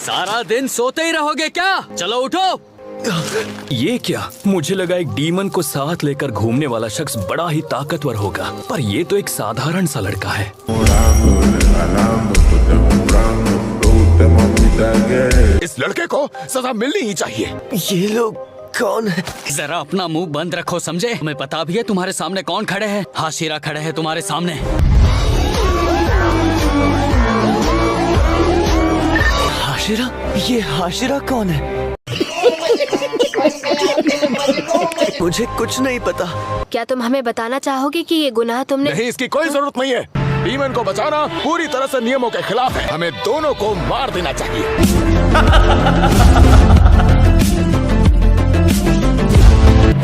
सारा दिन सोते ही रहोगे क्या? चलो उठो। ये क्या? मुझे लगा एक डीमन को साथ लेकर घूमने वाला शख्स बड़ा ही ताकतवर होगा, पर ये तो एक साधारण सा लड़का है। इस लड़के को सजा मिलनी ही चाहिए। ये लोग कौन है? जरा अपना मुंह बंद रखो, समझे? हमें पता भी है तुम्हारे सामने कौन खड़े हैं। हाशिरा खड़े हैं तुम्हारे सामने। हाशिरा? ये हाशिरा कौन है? मुझे कुछ नहीं पता। क्या तुम हमें बताना चाहोगे कि ये गुनाह तुमने? नहीं, इसकी कोई जरूरत नहीं है। डीमन को बचाना पूरी तरह से नियमों के खिलाफ है। हमें दोनों को मार देना चाहिए।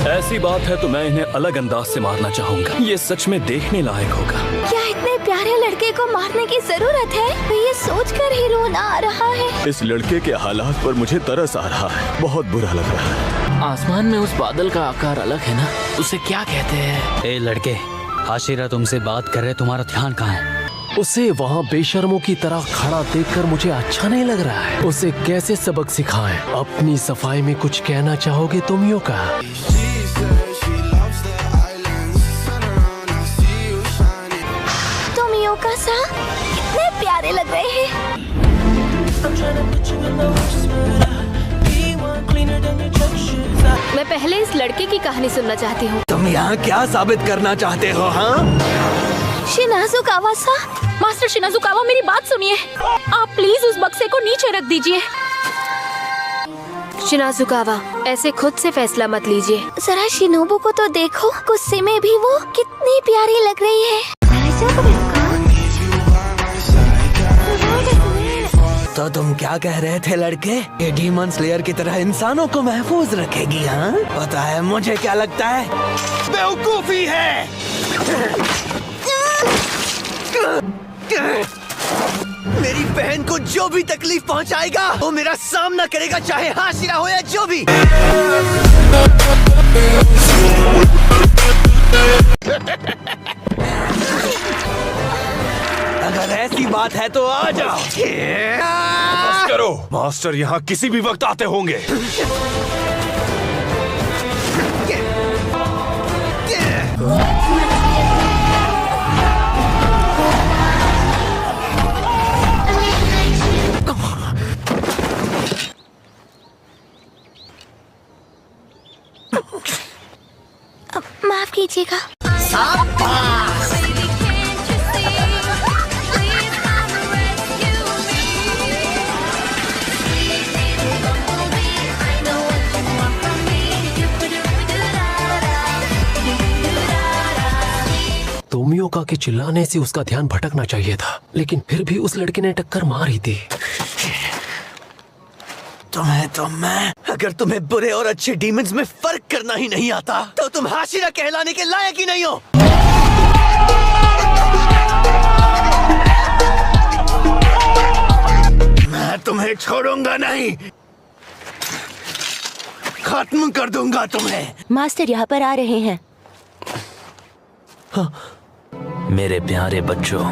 ऐसी बात है तो मैं इन्हें अलग अंदाज से मारना चाहूँगा। ये सच में देखने लायक होगा। क्या इतने प्यारे लड़के को मारने की जरूरत है? ये सोचकर ही रोना आ रहा है। इस लड़के के हालात पर मुझे तरस आ रहा है। बहुत बुरा लग रहा है। आसमान में उस बादल का आकार अलग है ना, उसे क्या कहते हैं? ए लड़के, हाशिरा तुमसे बात कर रहे, तुम्हारा ध्यान कहाँ है? उसे वहाँ बेशर्मों की तरह खड़ा देखकर मुझे अच्छा नहीं लग रहा है। उसे कैसे सबक सिखाएं? अपनी सफाई में कुछ कहना चाहोगे तुम यो का? तुम यो का सा कितने प्यारे लग रहे हैं। मैं पहले इस लड़के की कहानी सुनना चाहती हूँ। तुम यहाँ क्या साबित करना चाहते हो? हाँ, शिनाजुकावा सा। मास्टर शिनाजुकावा, मेरी बात सुनिए। आप प्लीज उस बक्से को नीचे रख दीजिए। शिनाजुकावा, ऐसे खुद से फैसला मत लीजिए। जरा शिनोबू को तो देखो, गुस्से में भी वो कितनी प्यारी लग रही है। तो तुम क्या कह रहे थे लड़के? ये डीमन स्लेयर की तरह इंसानों को महफूज रखेगी? हाँ, पता है मुझे क्या लगता है? बेवकूफी है। मेरी बहन को जो भी तकलीफ पहुंचाएगा वो मेरा सामना करेगा, चाहे हाशिरा हो या जो भी। अगर ऐसी बात है तो आ जाओ। बस करो, मास्टर यहाँ किसी भी वक्त आते होंगे। माफ कीजिएगा। तोमियोका के चिल्लाने से उसका ध्यान भटकना चाहिए था, लेकिन फिर भी उस लड़के ने टक्कर मार ही दी। तुम्हें तो मैं, अगर तुम्हें बुरे और अच्छे डीमंस में फर्क करना ही नहीं आता तो तुम हाशिरा कहलाने के लायक ही नहीं हो। मैं तुम्हें छोड़ूंगा नहीं, खत्म कर दूंगा तुम्हें। मास्टर यहाँ पर आ रहे हैं। मेरे प्यारे बच्चों,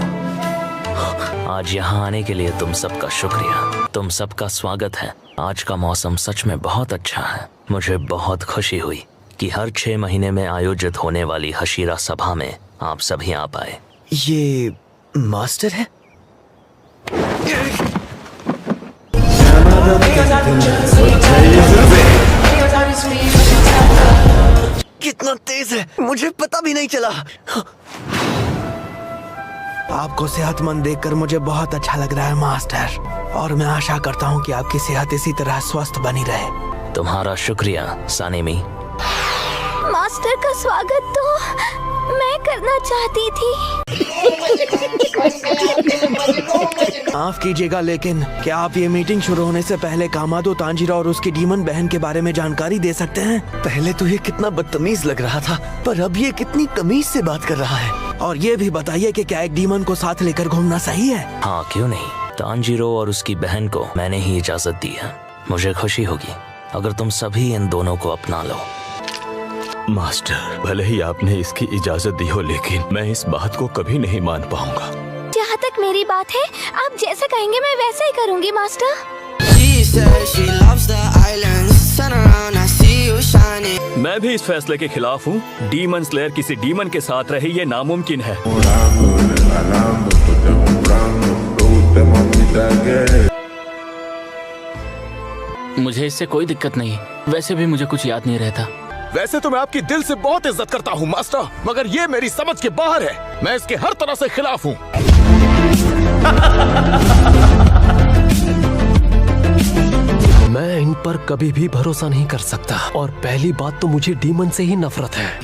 आज यहाँ आने के लिए तुम सबका शुक्रिया। तुम सबका स्वागत है। आज का मौसम सच में बहुत अच्छा है। मुझे बहुत खुशी हुई कि हर 6 महीने में आयोजित होने वाली हाशिरा सभा में आप सभी आ पाए। ये मास्टर है? कितना तेज है, मुझे पता भी नहीं चला। आपको सेहतमंद देखकर मुझे बहुत अच्छा लग रहा है मास्टर, और मैं आशा करता हूँ कि आपकी सेहत इसी तरह स्वस्थ बनी रहे। तुम्हारा शुक्रिया सानिमी। मास्टर का स्वागत तो मैं करना चाहती थी। माफ कीजिएगा, लेकिन क्या आप ये मीटिंग शुरू होने से पहले कामादो तांजीरो और उसकी डीमन बहन के बारे में जानकारी दे सकते हैं? पहले तो ये कितना बदतमीज लग रहा था, पर अब ये कितनी तमीज से बात कर रहा है। और ये भी बताइए कि क्या एक डीमन को साथ लेकर घूमना सही है? हाँ, क्यों नहीं। तांजीरो और उसकी बहन को मैंने ही इजाजत दी है। मुझे खुशी होगी अगर तुम सभी इन दोनों को अपना लो। मास्टर, भले ही आपने इसकी इजाजत दी हो, लेकिन मैं इस बात को कभी नहीं मान पाऊंगा। जहाँ तक मेरी बात है, आप जैसा कहेंगे मैं वैसा ही करूँगी मास्टर। मैं भी इस फैसले के खिलाफ हूँ। डीमन स्लेयर किसी डीमन के साथ रहे ये नामुमकिन है। मुझे इससे कोई दिक्कत नहीं, वैसे भी मुझे कुछ याद नहीं रहता। वैसे तो मैं आपकी दिल से बहुत इज्जत करता हूँ मास्टर, मगर ये मेरी समझ के बाहर है। मैं इसके हर तरह से खिलाफ हूँ। मैं इन पर कभी भी भरोसा नहीं कर सकता, और पहली बात तो मुझे डीमन से ही नफरत है।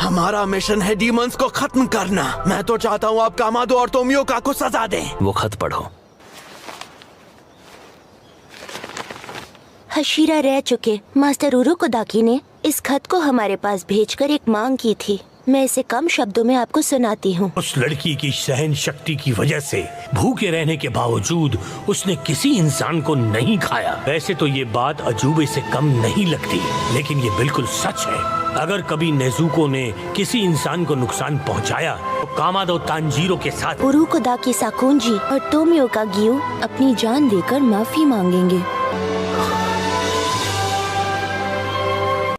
हमारा मिशन है डीमंस को खत्म करना। मैं तो चाहता हूँ आप कामादो और तोमियोका को सजा दें। वो खत पढ़ो। हशीरा रह चुके मास्टर उरुकोदाकी ने इस खत को हमारे पास भेजकर एक मांग की थी। मैं इसे कम शब्दों में आपको सुनाती हूँ। उस लड़की की सहन शक्ति की वजह से भूखे रहने के बावजूद उसने किसी इंसान को नहीं खाया। वैसे तो ये बात अजूबे से कम नहीं लगती, लेकिन ये बिल्कुल सच है। अगर कभी नेजुको ने किसी इंसान को नुकसान पहुंचाया तो कामादो तांजीरो के साथ उरुकोदाकी साकुंजी और तोमियोका गियो अपनी जान देकर माफी मांगेंगे।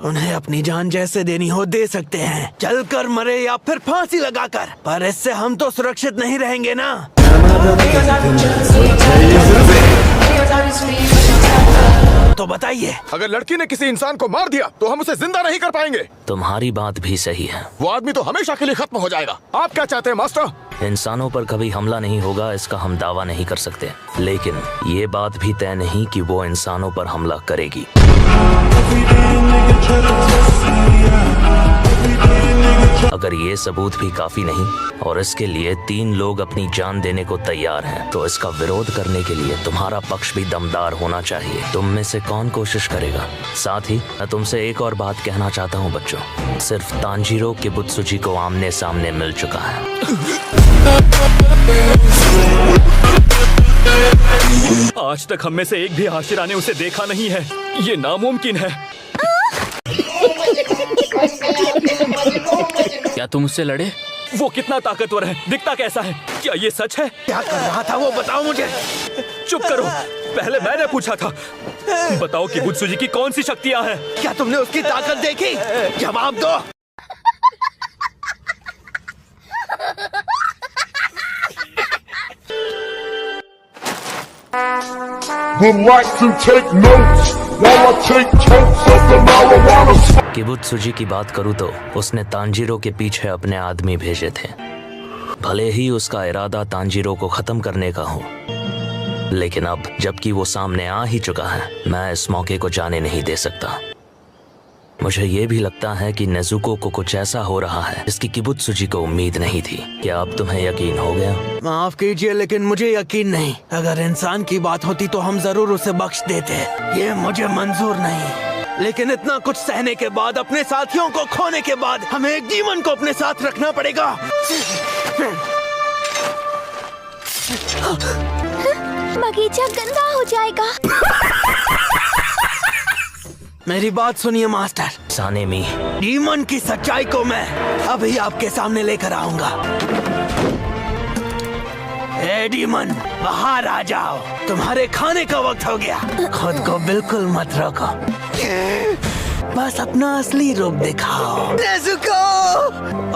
उन्हें अपनी जान जैसे देनी हो दे सकते हैं, चलकर मरे या फिर फांसी लगाकर, पर इससे हम तो सुरक्षित नहीं रहेंगे ना। तो बताइए, अगर लड़की ने किसी इंसान को मार दिया तो हम उसे जिंदा नहीं कर पाएंगे। तुम्हारी बात भी सही है। वो आदमी तो हमेशा के लिए खत्म हो जाएगा। आप क्या चाहते हैं मास्टर? इंसानों पर कभी हमला नहीं होगा, इसका हम दावा नहीं कर सकते, लेकिन ये बात भी तय नहीं कि वो इंसानों पर हमला करेगी। अगर ये सबूत भी काफी नहीं और इसके लिए 3 लोग अपनी जान देने को तैयार हैं, तो इसका विरोध करने के लिए तुम्हारा पक्ष भी दमदार होना चाहिए। तुम में से कौन कोशिश करेगा? साथ ही मैं तुमसे एक और बात कहना चाहता हूँ बच्चों, सिर्फ तांजीरो किबुत्सुजी को आमने सामने मिल चुका है। आज तक हम में से एक भी हाशिरा ने उसे देखा नहीं है। ये नामुमकिन है। क्या तुम उससे लड़े? वो कितना ताकतवर है, दिखता कैसा है? क्या ये सच है? क्या कर रहा था वो बताओ मुझे। चुप करो, पहले मैंने पूछा था। बताओ कि किबुत्सुजी की कौन सी शक्तियाँ हैं? क्या तुमने उसकी ताकत देखी? जवाब दो। किबुत्सुजी की बात करूँ तो उसने तांजीरो के पीछे अपने आदमी भेजे थे। भले ही उसका इरादा तांजीरो को खत्म करने का हो, लेकिन अब जबकि वो सामने आ ही चुका है, मैं इस मौके को जाने नहीं दे सकता। मुझे ये भी लगता है कि नेजुको को कुछ ऐसा हो रहा है जिसकी किबुत्सुजी को उम्मीद नहीं थी। क्या अब तुम्हें यकीन हो गया? माफ कीजिए, लेकिन मुझे यकीन नहीं। अगर इंसान की बात होती तो हम जरूर उसे बख्श देते। ये मुझे मंजूर नहीं, लेकिन इतना कुछ सहने के बाद, अपने साथियों को खोने के बाद, हमें एक डीमन को अपने साथ रखना पड़ेगा। बगीचा गंदा हो जाएगा। मेरी बात सुनिए मास्टर। सानेमी, डीमन की सच्चाई को मैं अभी आपके सामने लेकर आऊंगा। ए डीमन, बाहर आ जाओ, तुम्हारे खाने का वक्त हो गया। खुद को बिल्कुल मत रोको, बस अपना असली रूप दिखाओ नेजुको,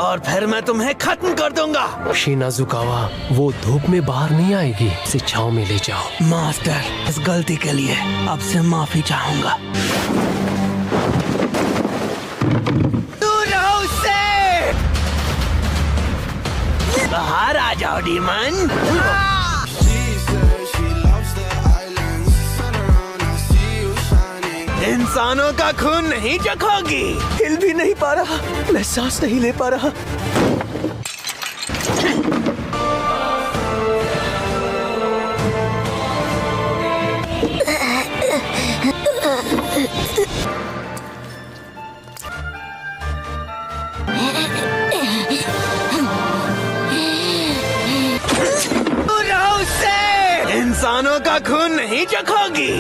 और फिर मैं तुम्हें खत्म कर दूंगा। शिनाजुकावा, वो धूप में बाहर नहीं आएगी, इसे छांव में ले जाओ। मास्टर, इस गलती के लिए आपसे माफी चाहूंगा। दूर रहो उससे। बाहर आ जाओ डीमन। इंसानों का खून नहीं चखोगी। हिल भी नहीं पा रहा, मैं सांस नहीं ले पा रहा। इंसानों का खून नहीं चखोगी।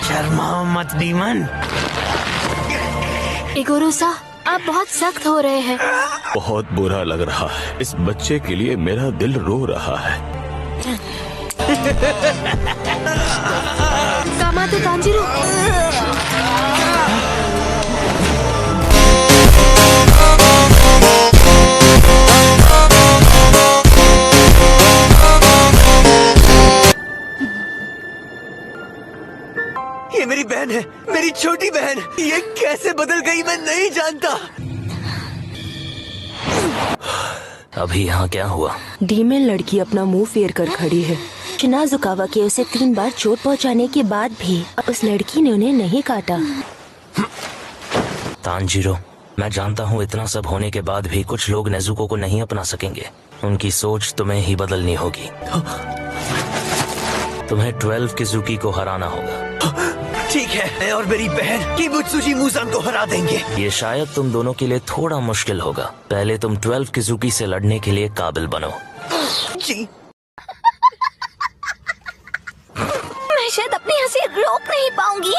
शर्माओ मत डीमन। इगोरुसा, आप बहुत सख्त हो रहे हैं। बहुत बुरा लग रहा है। इस बच्चे के लिए मेरा दिल रो रहा है। कामादो तांजीरो। ये मेरी बहन है, मेरी छोटी बहन। ये कैसे बदल गई मैं नहीं जानता। अभी यहाँ क्या हुआ? डीमन लड़की अपना मुंह फेर कर खड़ी है। शिनाजुकावा के उसे 3 बार चोट पहुंचाने के बाद भी उस लड़की ने उन्हें नहीं काटा। तांजीरो, मैं जानता हूँ इतना सब होने के बाद भी कुछ लोग नेजुको को नहीं अपना सकेंगे। उनकी सोच तुम्हें ही बदलनी होगी। तुम्हें 12 किजुकी को हराना होगा। ठीक है, मैं और मेरी बहन किबुत्सुजी मुसान को हरा देंगे। ये शायद तुम दोनों के लिए थोड़ा मुश्किल होगा। पहले तुम 12 किजुकी से लड़ने के लिए काबिल बनो। जी। मैं शायद अपनी हंसी रोक नहीं पाऊंगी।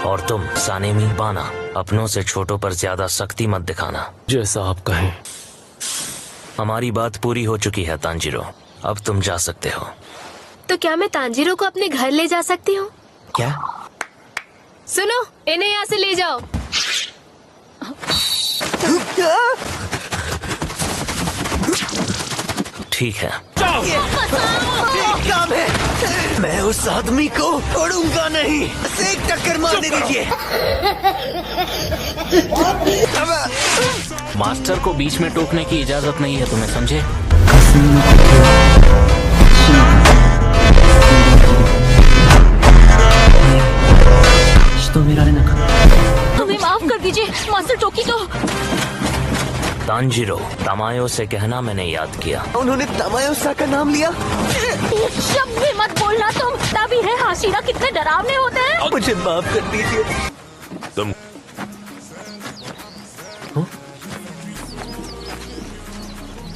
और तुम सानेमी बाना, अपनों से छोटों पर ज्यादा सख्ती मत दिखाना। जैसा आप कहें। हमारी बात पूरी हो चुकी है तांजीरो, अब तुम जा सकते हो। तो क्या मैं तांजीरो को अपने घर ले जा सकती हूँ? क्या? सुनो, इन्हें यहाँ से ले जाओ। ठीक है। ये काम है। मैं उस आदमी को छोड़ूंगा नहीं। इसे एक टक्कर मारने दीजिए। मास्टर को बीच में टोकने की इजाजत नहीं है, तुम्हें समझे? हमें माफ कर दीजिए मास्टर टोकी को। तांजीरो, तमायो से कहना मैंने याद किया। उन्होंने तमायो-सा का नाम लिया। एक शब्द भी मत बोलना तुम। तभी है हाशिरा कितने डरावने होते हैं। मुझे माफ कर दीजिए। तुम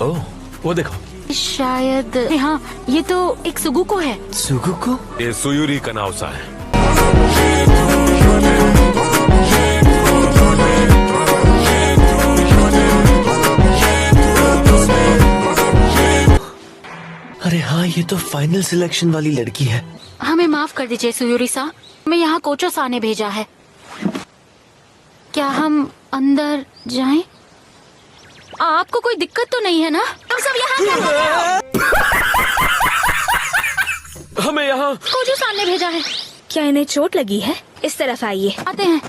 ओह, वो देखो। शायद हाँ, ये तो एक सुगुको है। सुगुको? ये सुयुरी का नावसा है। अरे हाँ, ये तो फाइनल सिलेक्शन वाली लड़की है। हमें माफ कर दीजिए सुयूरी-सा, मैं यहाँ कोचो-सा ने भेजा है। क्या हम अंदर जाएं? आपको कोई दिक्कत तो नहीं है ना? तुम सब यहाँ हमें यहाँ कोचो-सा ने भेजा है। क्या इन्हें चोट लगी है? इस तरफ आइए। आते हैं।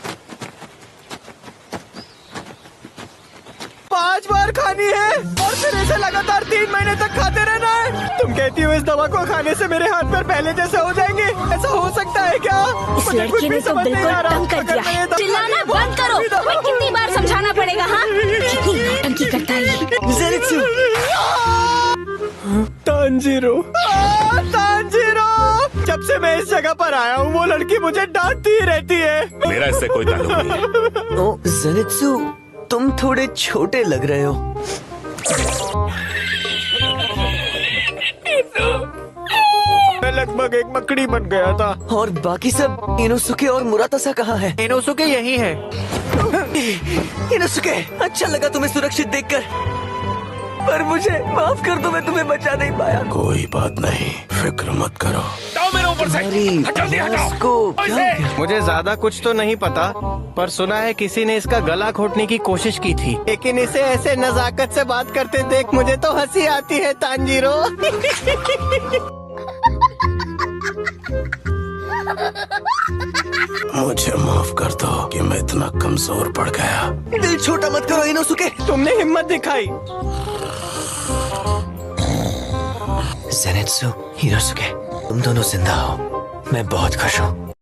5 बार खानी है और फिर ऐसे लगातार 3 महीने तक खाते रहना है। तुम कहती हो इस दवा को खाने से मेरे हाथ पैर पहले जैसे हो जाएंगे? ऐसा हो सकता है क्या? इस लड़की ने तो बिल्कुल तंग कर दिया है। चिल्लाना बंद करो। तुम्हें कितनी बार समझाना पड़ेगा? हाँ, कितनी नौटंकी करता है ये। ज़ेनित्सु! तांजीरो! तांजीरो! जब से मैं इस जगह पर आया हूँ वो लड़की मुझे डांटती ही रहती है। मेरा इससे कोई ताल्लुक नहीं है। ओ ज़ेनित्सु, तुम थोड़े छोटे लग रहे हो। मैं लगभग एक मकड़ी बन गया था। और बाकी सब इनोसुके और मुरातासा कहाँ है? इनोसुके यही है। इनोसुके, अच्छा लगा तुम्हें सुरक्षित देखकर, पर मुझे माफ कर दो, मैं तुम्हें बचा नहीं पाया। कोई बात नहीं, फिक्र मत करो। मेरे ऊपर से जल्दी हटाओ। मुझे ज्यादा कुछ तो नहीं पता, पर सुना है किसी ने इसका गला घोटने की कोशिश की थी, लेकिन इसे ऐसे नजाकत से बात करते देख मुझे तो हंसी आती है तांजीरो। मुझे माफ कर दो कि मैं इतना कमजोर पड़ गया। दिल छोटा मत करो इनोसुके। तुमने हिम्मत दिखाई। ज़ेनित्सु, इनोसुके, तुम दोनों जिंदा हो। मैं बहुत खुश हूँ।